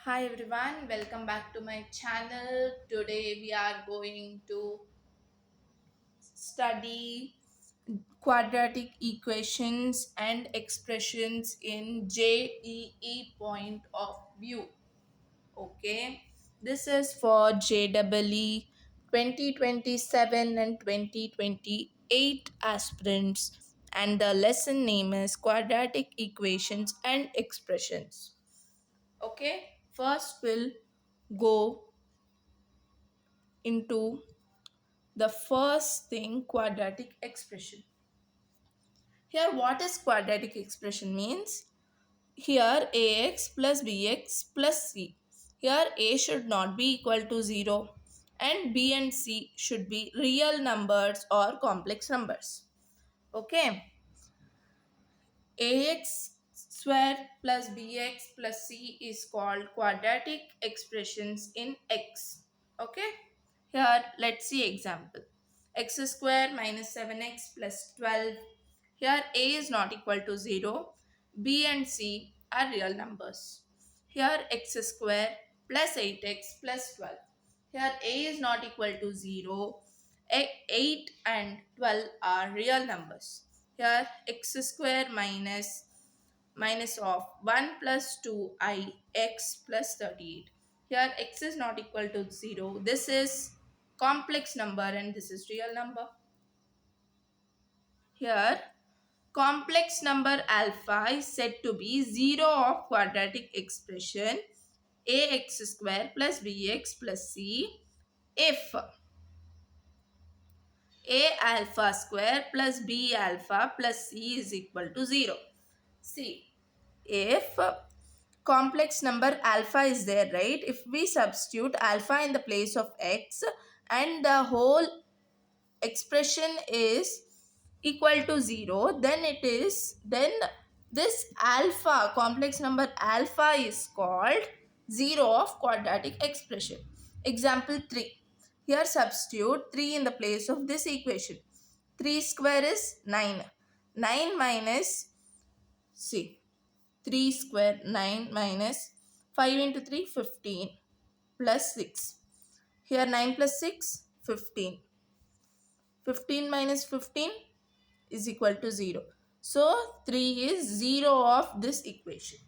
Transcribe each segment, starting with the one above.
Hi everyone, welcome back to my channel. Today we are going to study quadratic equations and expressions in JEE point of view. Okay, this is for JEE 2027 and 2028 aspirants, and the lesson name is quadratic equations and expressions. Okay, first we'll go into the first thing, quadratic expression. Here what is quadratic expression means? Here ax plus bx plus c. Here a should not be equal to 0 and b and c should be real numbers or complex numbers. Okay, ax square plus bx plus c is called quadratic expressions in x. Okay, here let's see example. X square minus 7x plus 12. Here a is not equal to 0. B and c are real numbers. Here x square plus 8x plus 12. Here a is not equal to 0. 8 and 12 are real numbers. Here x square minus of 1 plus 2i x plus 38. Here x is not equal to 0. This is complex number and this is real number. Here complex number alpha is said to be 0 of quadratic expression ax square plus bx plus c if a alpha square plus b alpha plus c is equal to 0. See, if complex number alpha is there, right? If we substitute alpha in the place of x and the whole expression is equal to 0, then this alpha, complex number alpha, is called 0 of quadratic expression. Example 3. Here substitute 3 in the place of this equation. 3 square is 9. 9 minus, see, 3 square 9 minus 5 into 3 15 plus 6. Here 9 plus 6 15. 15 minus 15 is equal to 0. So 3 is 0 of this equation.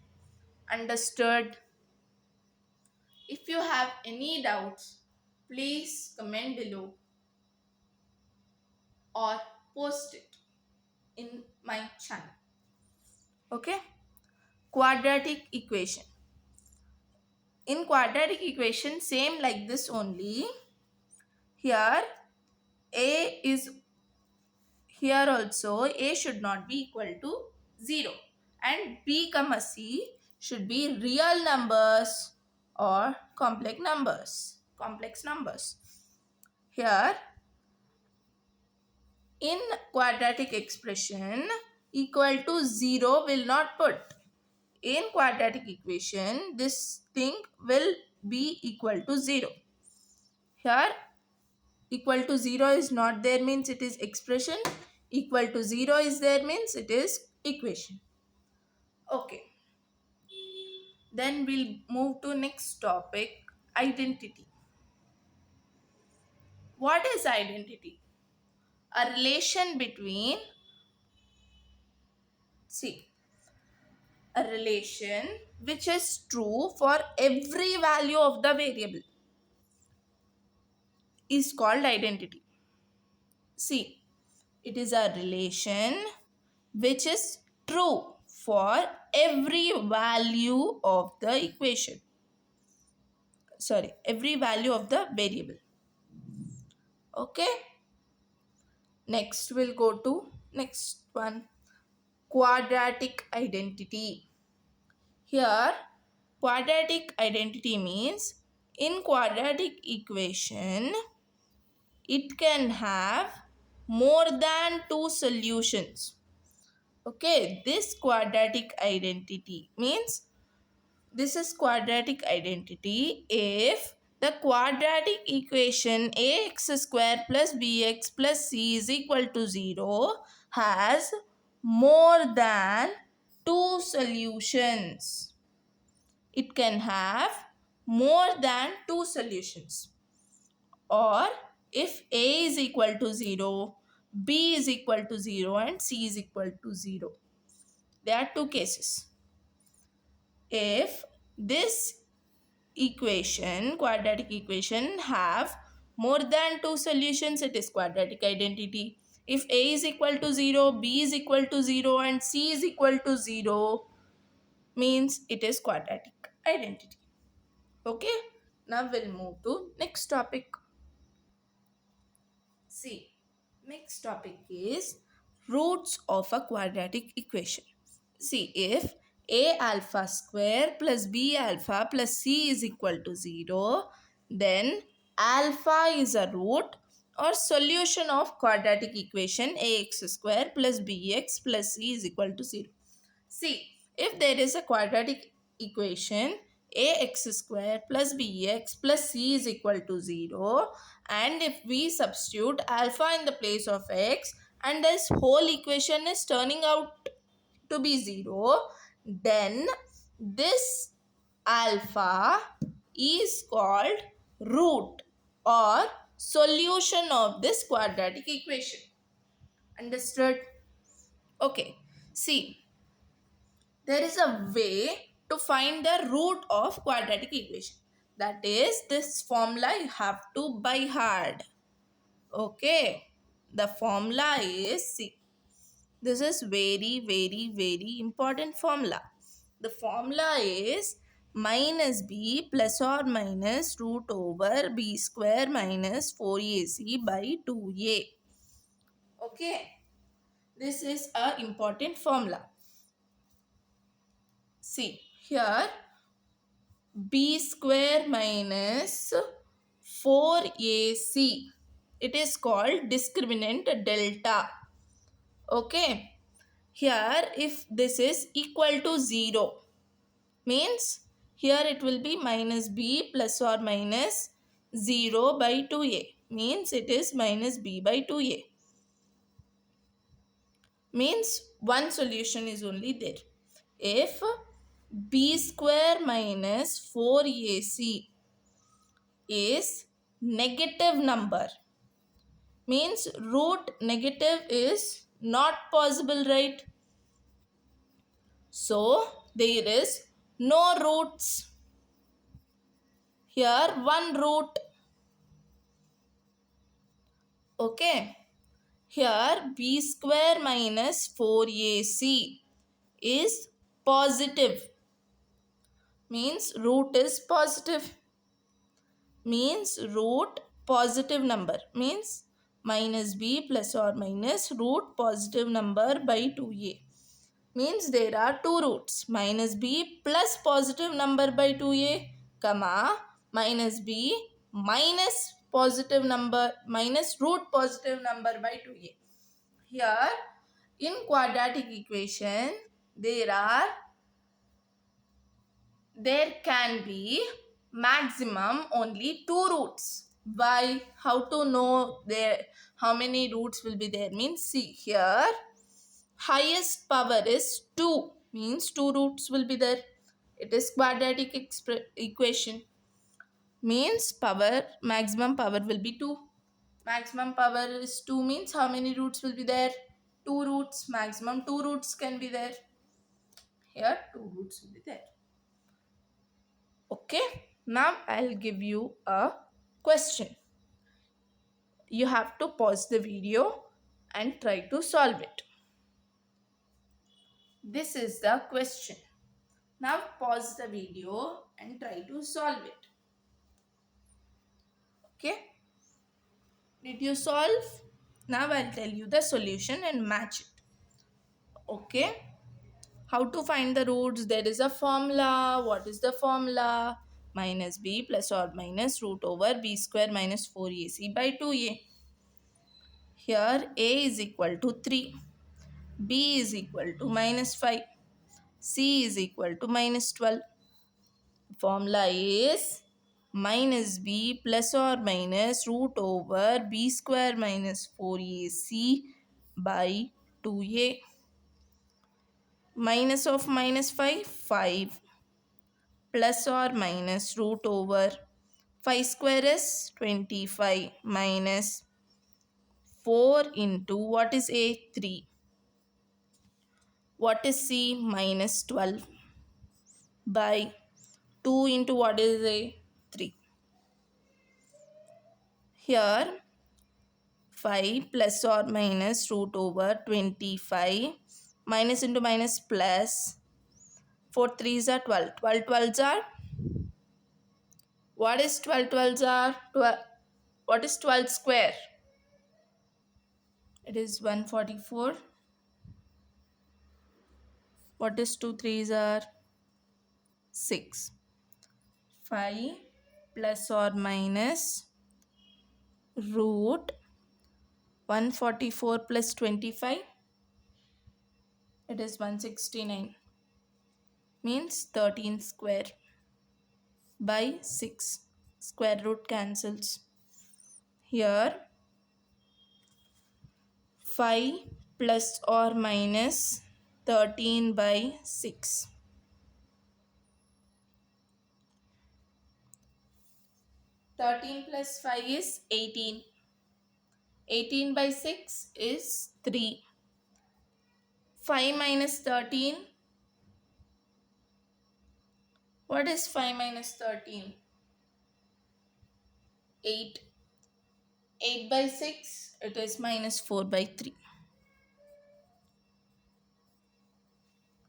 Understood? If you have any doubts, please comment below or post it in my channel. Okay? Quadratic equation. In quadratic equation, same like this only. Here a is, here also a should not be equal to 0 and b comma c should be real numbers or complex numbers. Here in quadratic expression, equal to 0 will not put. In quadratic equation, this thing will be equal to 0. Here equal to 0 is not there means it is expression. Equal to 0 is there means it is equation. Okay. Then we'll move to next topic, identity. What is identity? A relation between, see, a relation which is true for every value of the variable is called identity. See, it is a relation which is true for every value of the equation. Sorry, every value of the variable. Okay. Next we'll go to next one, quadratic identity. Here quadratic identity means in quadratic equation it can have more than two solutions. Okay, this quadratic identity means this is quadratic identity if the quadratic equation ax square plus bx plus c is equal to 0 has more than two solutions. It can have more than two solutions, or if A is equal to 0, B is equal to 0 and C is equal to 0. There are two cases. If this quadratic equation have more than two solutions, it is quadratic identity. If A is equal to 0, B is equal to 0 and C is equal to 0, means it is quadratic identity. Okay, now we'll move to next topic. See, next topic is roots of a quadratic equation. See, if a alpha square plus b alpha plus c is equal to 0, then alpha is a root or solution of quadratic equation ax square plus bx plus c is equal to 0. See, if there is a quadratic equation ax square plus bx plus c is equal to 0, and if we substitute alpha in the place of x and this whole equation is turning out to be 0, then this alpha is called root or solution of this quadratic equation. Understood? Okay. See, there is a way to find the root of quadratic equation. That is, this formula you have to by heart. Okay. The formula is, see, this is very important formula. The formula is minus b plus or minus root over b square minus 4ac by 2a. Okay. This is a important formula. See, here b square minus 4ac. It is called discriminant delta. Okay. Here if this is equal to 0, means here it will be minus b plus or minus 0 by 2a. Means it is minus b by 2a. Means one solution is only there. If b square minus 4ac is negative number, means root negative is not possible, right? So there is no roots. Here one root. Okay. Here b square minus 4ac is positive. Means root is positive. Means root positive number. Means minus b plus or minus root positive number by 2a. Means there are two roots. Minus b plus positive number by 2a, comma, minus b minus positive number minus root positive number by 2a. Here in quadratic equation there can be maximum only two roots. Why? How to know there how many roots will be there? Means see here highest power is 2, means two roots will be there. It is quadratic equation. Means power maximum power will be 2. Maximum power is 2 means how many roots will be there? 2 roots. Maximum 2 roots can be there. Here 2 roots will be there. Okay. Now I'll give you a question. You have to pause the video and try to solve it. This is the question. Now pause the video and try to solve it. Okay. Did you solve? Now I'll tell you the solution and match it. Okay. How to find the roots? There is a formula. What is the formula? Minus b plus or minus root over b square minus 4ac by 2a. Here a is equal to 3. B is equal to minus 5. C is equal to minus 12. Formula is minus b plus or minus root over b square minus 4ac by 2a. Minus of minus 5, 5. plus or minus root over 5 square is 25 minus 4 into what is A? 3. What is C? Minus 12 by 2 into what is A? 3. Here 5 plus or minus root over 25 minus into minus plus 4 threes are 12. 12 twelves are, what is 12 twelves are? 12. What is 12 square? It is 144. What is 2 threes are? 6. 5 plus or minus root 144 plus 25, it is 169, means 13 square by 6. Square root cancels. Here 5 plus or minus 13 by 6. 13 plus 5 is 18. 18 by 6 is 3. 5 minus 13. What is 5 minus 13? 8. 8 by 6, it is minus 4 by 3.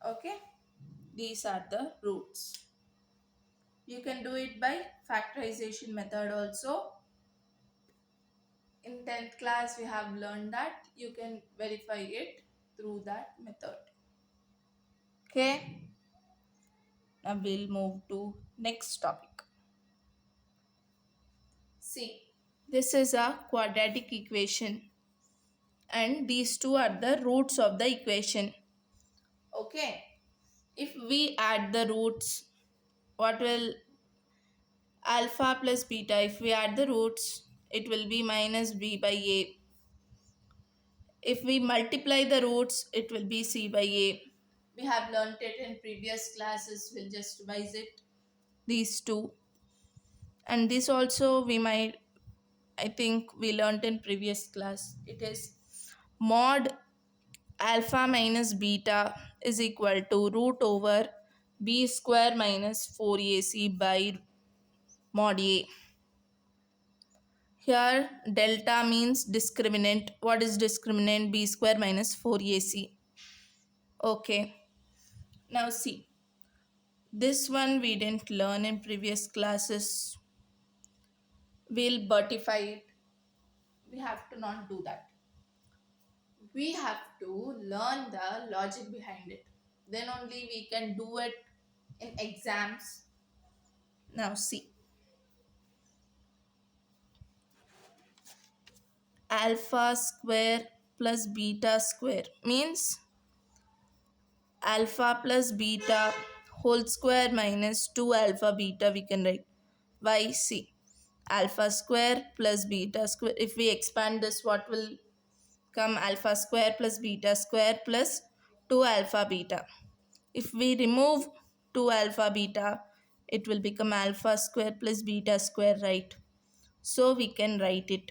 Okay, these are the roots. You can do it by factorization method also. In 10th class we have learned that you can verify it through that method. Okay, now we'll move to next topic. See, this is a quadratic equation and these two are the roots of the equation. Okay, if we add the roots, what will alpha plus beta, if we add the roots, it will be minus b by a. If we multiply the roots, it will be c by a. We have learnt it in previous classes. We'll just revise it. These two. And this also we might, I think we learnt in previous class. It is mod alpha minus beta is equal to root over b square minus 4ac by mod a. Here delta means discriminant. What is discriminant? B square minus 4ac. Okay. Now see. This one we didn't learn in previous classes. We'll butify it. We have to not do that. We have to learn the logic behind it. Then only we can do it in exams. Now see. Alpha square plus beta square means alpha plus beta whole square minus 2 alpha beta we can write. Why? See, alpha square plus beta square. If we expand this, what will come? Alpha square plus beta square plus 2 alpha beta. If we remove 2 alpha beta, it will become alpha square plus beta square, right? So we can write it.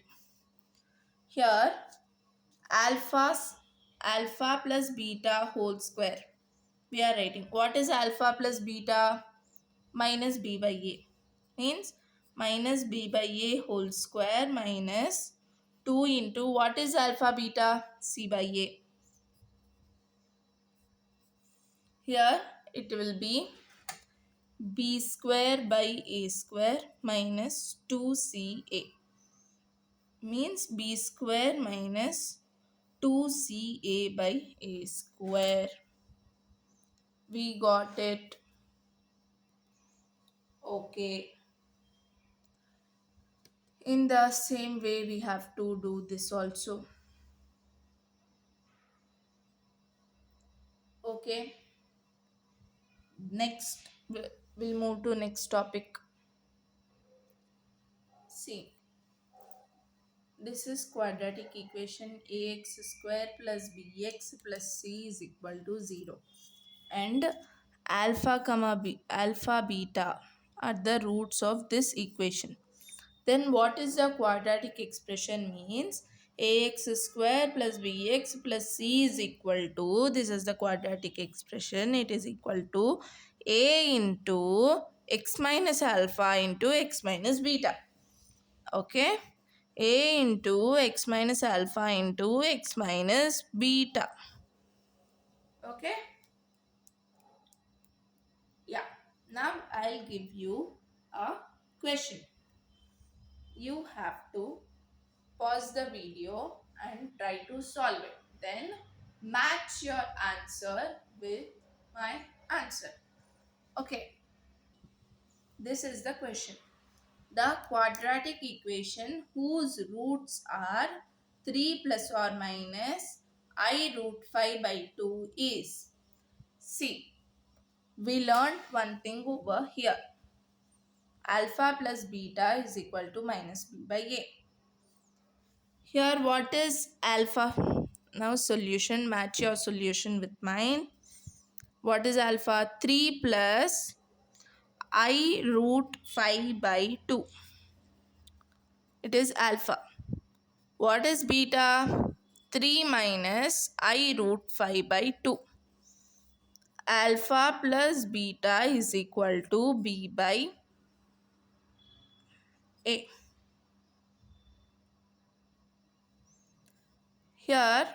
Here alpha plus beta whole square. We are writing. What is alpha plus beta? Minus b by a. Means minus b by a whole square minus 2 into what is alpha beta? C by a. Here it will be b square by a square minus 2ca. Means b square minus 2ca by a square. We got it. Okay. In the same way we have to do this also. Okay. Next we'll move to next topic. See, this is quadratic equation ax square plus bx plus c is equal to 0 and alpha beta are the roots of this equation. Then what is the quadratic expression means? Ax square plus bx plus c is equal to, this is the quadratic expression, it is equal to a into x minus alpha into x minus beta. Okay, a into x minus alpha into x minus beta. Okay, yeah. Now I'll give you a question. You have to pause the video and try to solve it. Then match your answer with my answer. Okay, this is the question. The quadratic equation whose roots are 3 plus or minus I root 5 by 2 is. See, we learned one thing over here. Alpha plus beta is equal to minus b by a. Here what is alpha? Now solution, match your solution with mine. What is alpha? 3 plus I root 5 by 2. It is alpha. What is beta? 3 minus I root 5 by 2. Alpha plus beta is equal to b by a. Here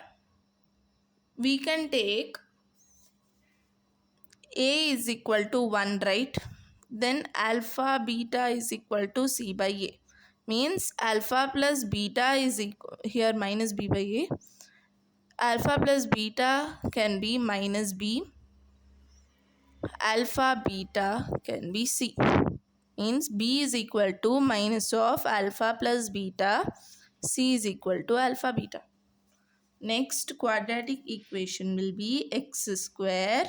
we can take a is equal to 1, right? Then alpha beta is equal to c by a. Means alpha plus beta is equal, here minus b by a. Alpha plus beta can be minus b. Alpha beta can be c. Means b is equal to minus of alpha plus beta. C is equal to alpha beta. Next quadratic equation will be x square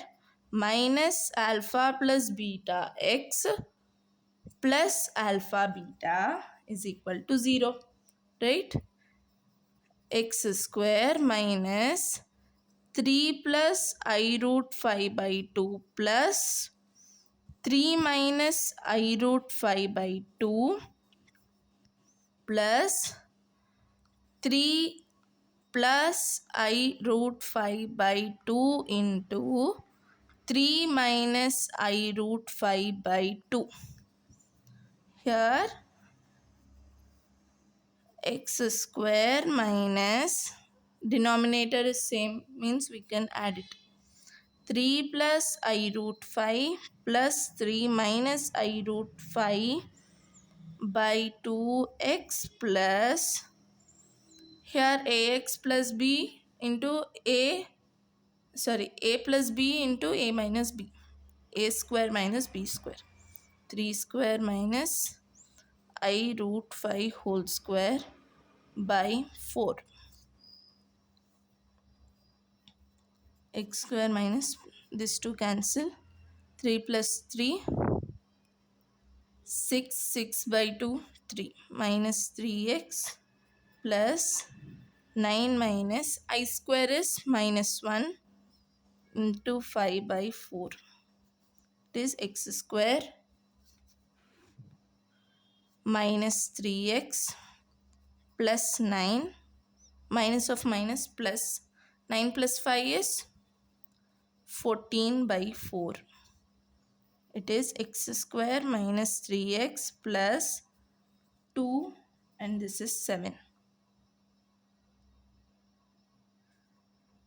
minus alpha plus beta x plus alpha beta is equal to 0. Right? X square minus 3 plus I root 5 by 2 plus 3 minus I root 5 by 2 plus 3 plus I root 5 by 2 into 3 minus I root 5 by 2. Here x square minus denominator is same, means we can add it. 3 plus I root 5 plus 3 minus I root 5 by 2x plus, here ax plus b into a, sorry, a plus b into a minus b, a square minus b square, 3 square minus I root 5 whole square by 4, x square minus this 2 cancel, 3 plus 3 6, 6 by 2 3 minus 3x plus 9 minus I square is minus 1 into 5 by 4. It is x square minus 3x plus 9 minus of minus plus 9 plus 5 is 14 by 4. It is x square minus 3x plus 2 and this is 7.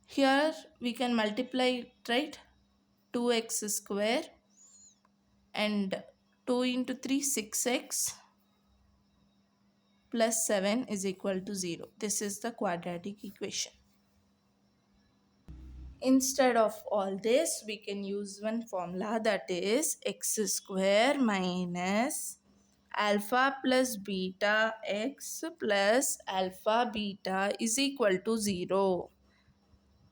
Here we can multiply it, right? 2x square and 2 into 3 6x plus 7 is equal to 0. This is the quadratic equation. Instead of all this, we can use one formula, that is x square minus alpha plus beta x plus alpha beta is equal to 0.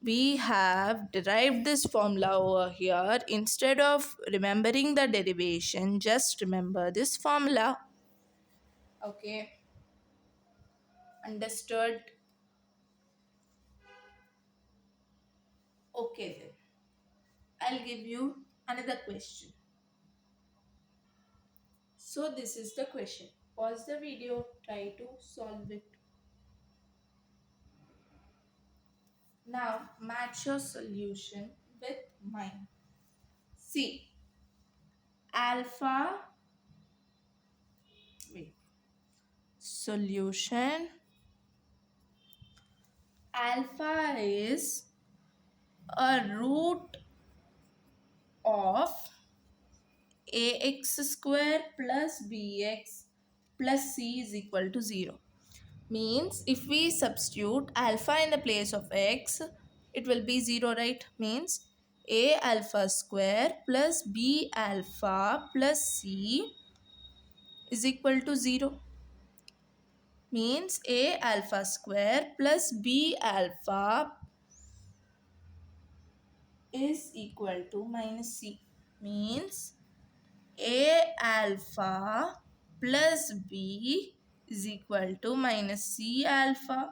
We have derived this formula over here. Instead of remembering the derivation, just remember this formula. Okay, understood? Okay then, I'll give you another question. So this is the question. Pause the video, try to solve it. Now match your solution with mine. See, alpha, wait, solution alpha is a root of ax square plus bx plus c is equal to 0. Means if we substitute alpha in the place of x, it will be 0, right? Means a alpha square plus b alpha plus c is equal to 0. Means a alpha square plus b alpha is equal to minus c. Means a alpha plus b is equal to minus c alpha.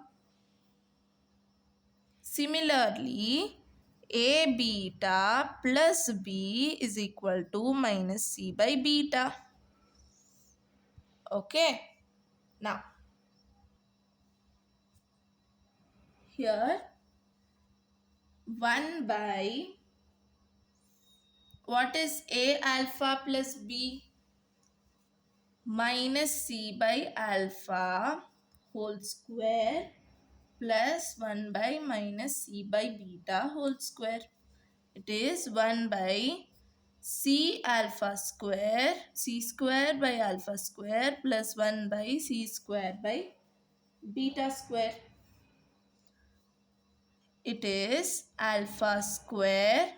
Similarly, a beta plus b is equal to minus c by beta. Okay. Now, here 1 by, what is a alpha plus b? Minus c by alpha whole square plus 1 by minus c by beta whole square. It is 1 by c alpha square, c square by alpha square plus 1 by c square by beta square. It is alpha square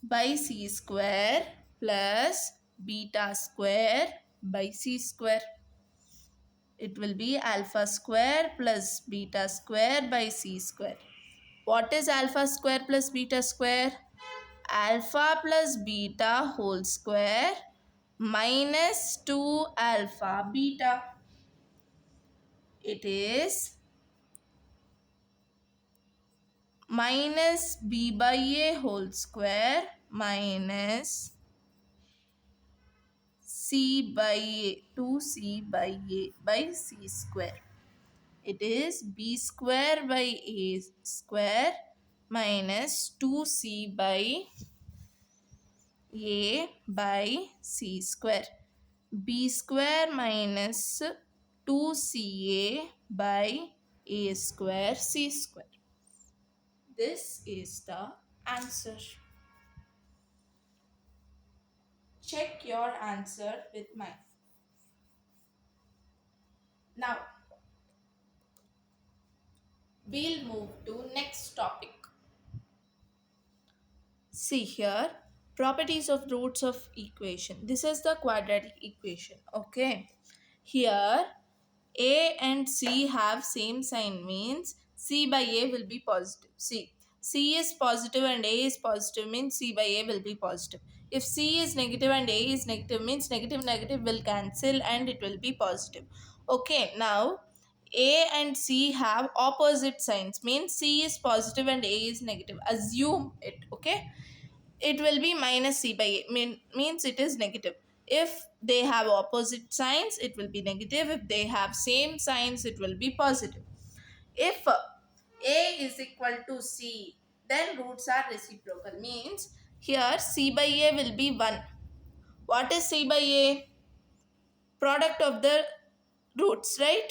by c square plus beta square by c square. It will be alpha square plus beta square by c square. What is alpha square plus beta square? Alpha plus beta whole square minus 2 alpha beta. It is minus b by a whole square minus c by a, 2c by a by c square. It is b square by a square minus 2c by a by c square. B square minus 2ca by a square c square. This is the answer. Check your answer with mine. Now, we'll move to next topic. See here, properties of roots of equation. This is the quadratic equation. Okay. Here, a and c have same sign, means c by a will be positive. See, c is positive and a is positive, means c by a will be positive. If c is negative and a is negative, means negative negative will cancel and it will be positive. Okay, now a and c have opposite signs, means c is positive and a is negative. Assume it. Okay, it will be minus c by a, means it is negative. If they have opposite signs, it will be negative. If they have same signs, it will be positive. If a is equal to c, then roots are reciprocal, means here c by a will be 1. What is c by a? Product of the roots, right?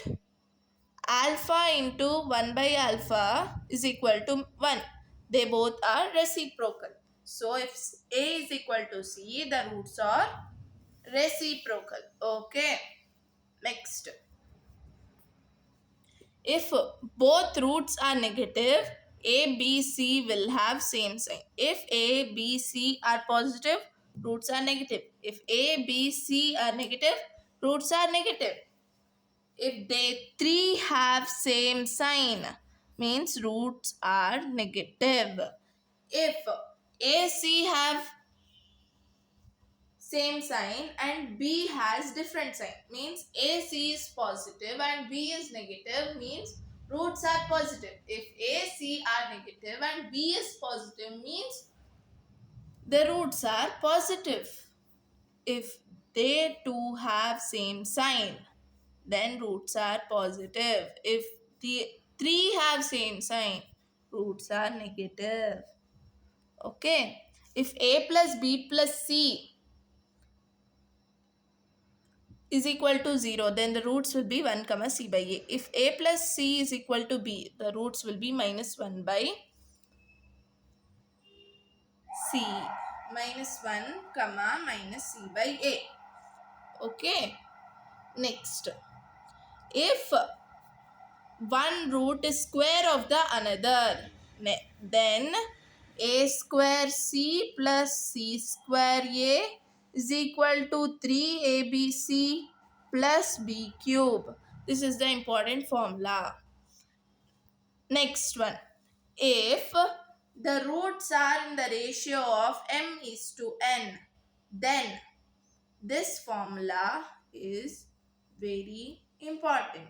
Alpha into 1 by alpha is equal to 1. They both are reciprocal. So if a is equal to c, the roots are reciprocal. Okay. Next. If both roots are negative, a, b, c will have same sign. If a, b, c are positive, roots are negative. If a, b, c are negative, roots are negative. If they three have same sign, means roots are negative. If AC have same sign and B has different sign, means AC is positive and B is negative, means roots are positive. If AC are negative and B is positive, means the roots are positive. If they two have same sign, then roots are positive. If the three have same sign, roots are negative. Okay. If a plus b plus c is equal to 0, then the roots will be 1 comma c by a. If a plus c is equal to b, the roots will be minus 1 by c. Minus 1 comma minus c by a. Okay. Next, if one root is square of the another, then a square c plus c square a is equal to 3abc plus b cube. This is the important formula. Next one, if the roots are in the ratio of m is to n, then this formula is very important.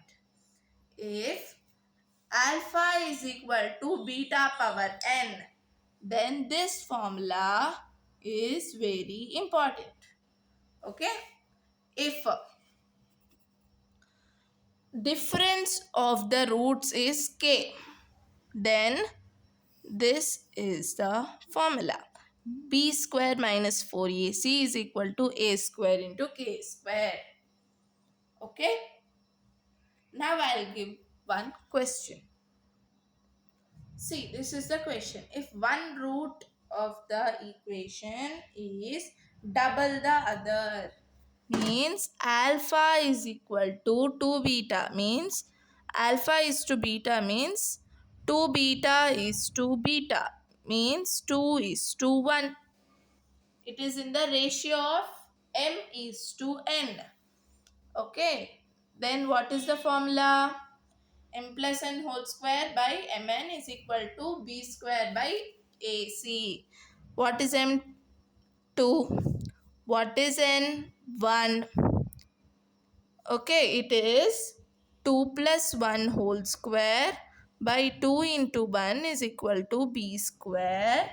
If alpha is equal to beta power n, then this formula is very important. Okay. If difference of the roots is k, then this is the formula. B square minus 4ac is equal to a square into k square. Okay. Now I'll give one question. See, this is the question. If one root of the equation is double the other, means alpha is equal to 2 beta, means alpha is to beta means 2 beta is to beta, means 2 is to 1. It is in the ratio of m is to n. Okay. Then what is the formula? M plus n whole square by mn is equal to b square by ac. What is m? 2. What is n? 1. Okay, it is 2 plus 1 whole square by 2 into 1 is equal to b square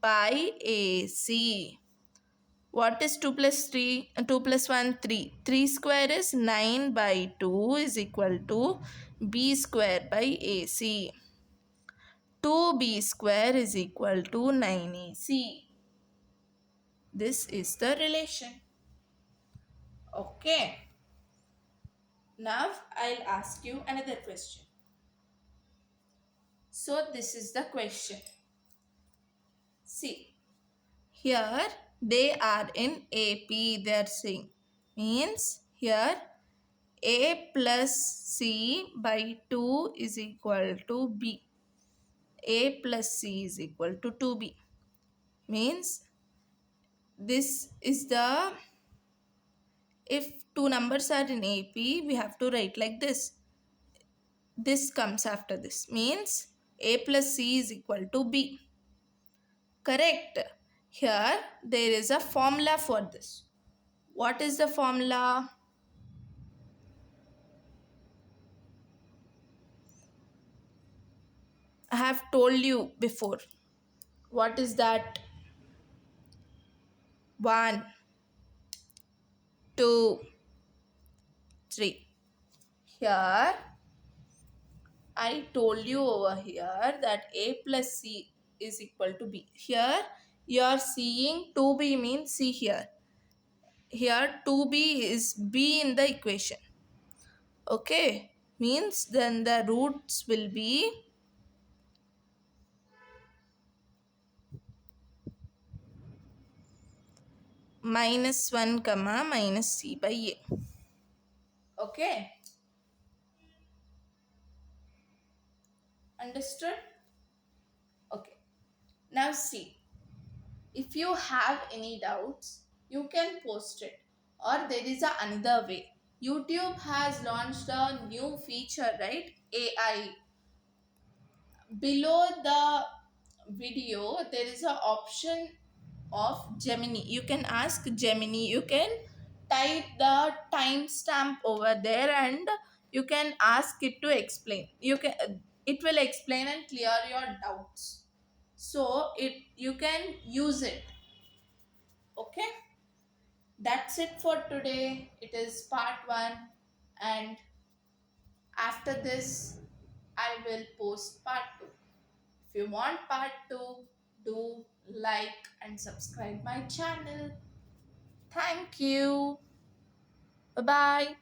by ac. What is 2 plus 3? 2 plus 1, 3. 3 square is 9 by 2 is equal to b square by ac. 2b square is equal to 9ac. This is the relation. Okay. Now I'll ask you another question. So this is the question. See, here they are in AP, they are saying. Means here A plus C by 2 is equal to B. A plus C is equal to 2B. Means this is the, if two numbers are in AP, we have to write like this. This comes after this. Means A plus C is equal to B. Correct. Here there is a formula for this. What is the formula? I have told you before. What is that? 1, 2, 3. Here I told you over here that A plus C is equal to B. Here you are seeing 2B means C here. Here 2B is B in the equation. Okay. Means then the roots will be minus 1 comma minus C by A. Okay. Understood? Okay. Now see, if you have any doubts, you can post it. Or there is another way. YouTube has launched a new feature, right? AI. Below the video, there is an option of Gemini. You can ask Gemini. You can type the timestamp over there and you can ask it to explain. It will explain and clear your doubts. So you can use it. Okay, that's it for today. It is part 1, and after this I will post part 2. If you want part 2, do like and subscribe my channel. Thank you. Bye bye.